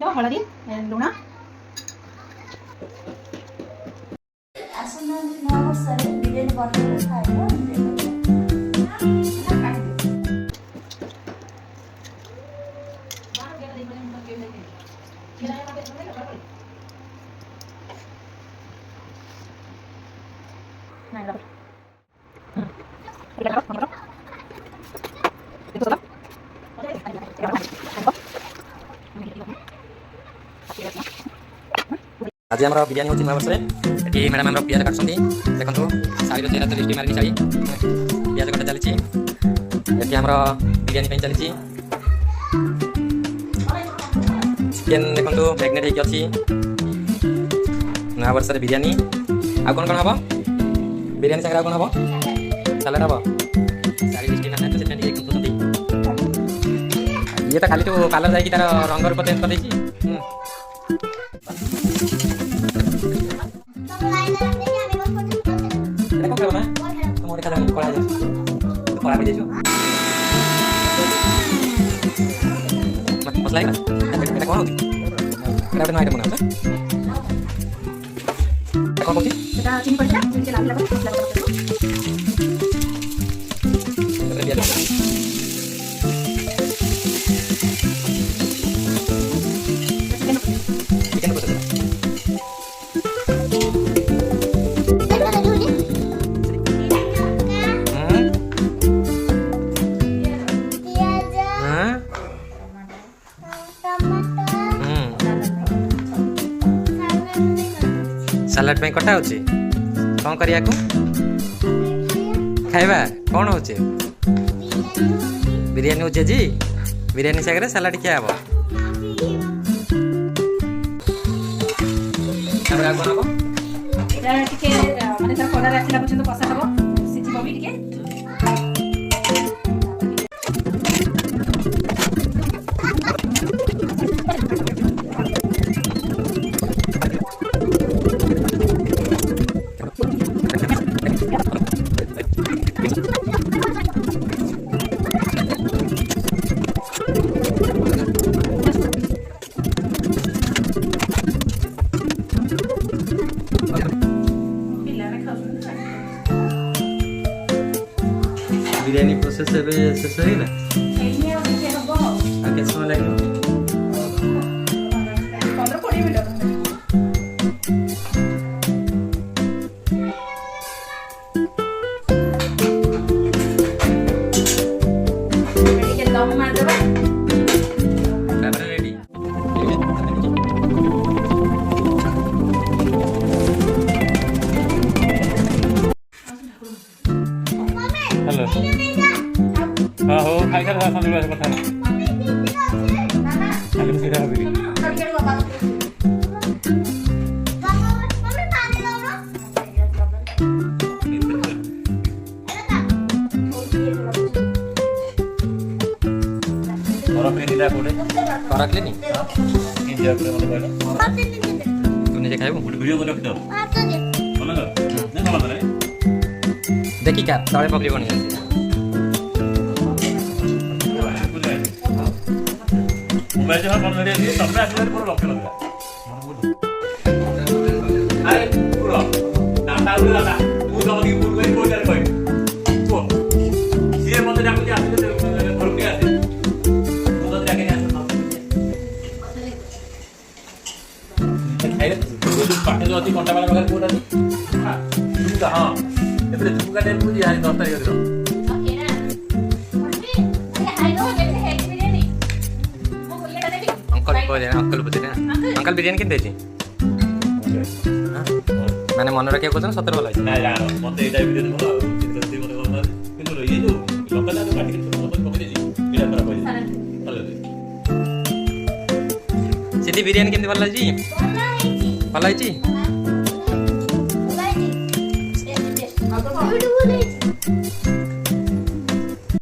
तो हलदी लुण ଆସନ୍ତା ନୂଆ ବର୍ଷରେ ବିରିୟାନୀ ବନେଇଲେ ଖାଇବ। आज आम बिरियानी होती नूआ वर्ष ये मैडम आम पिज काटुँच देखो शाड़ी चेहरा तो लिस्ट मार्क शाड़ी पिज कटा चली आम बिरियानी चली चिकेन देखो मैग्नेट होती नूआ वर्ष बिरियानी आ कौन कौन हम बिरियानी सागर कौन हम सालाड हम शाड़ी लिस्ट मार्क तो ये तो खाली तो कलर जाकि तार रंग रूप चेंज कर मसला कौन आइटम बना कौन चिनी पड़ता चिकन को सालाड में कटा होची कौन करिया को खाइबा कौन होचे बिरियानी होचे जी बिरियानी सागरे सालाड क्या हबो हमरा कोन हबो एटा टिके माने तार कलर आसिला पर्यंत कसा हबो सिझिबो भी टिके बिरियानी प्रोसेस से शेष हो गला एनी और टिके हबो आ के समय लागो 15-20 मिनिट टिके दम मार देबा कैमरा रेडी हेलो हाँ हो खाई खा संदीप से कथा खाली सीधा हबी और अपने दिला कोडे करक लेनी इंडिया पे मतलब कहलो तू निजे खाइबो वीडियो को रख दो बोला ना नहीं बोला रे देखी क्या तळे पकड़ी बनी मोबाइल जहाँ बंद कर दिया सब में आकर पूरा लॉक कर दिया अरे पूरा नाटा उड़ा ना पूरा बंद की पूरा कोई कर कोई तो ये बंद जाके क्या आते थे घर के आते पूरा जाके नहीं आता खाइले जो पाटे जो अति कंटा वाला बगल पूरा हां तुमका हां एबरे तुमका टाइम पूरी यार 10 तारीख दिनो अंकल बिरियानी कितने थी मैंने मन रखिए क्वेश्चन 17 वाला ना यार मते एटा बिरियानी बोला चिंता मते बोला किंतु ये जो लोकल जो काटी के मत पकड़े जी एटा खराब होई हेलो सीधी बिरियानी केमती भल जी भल होई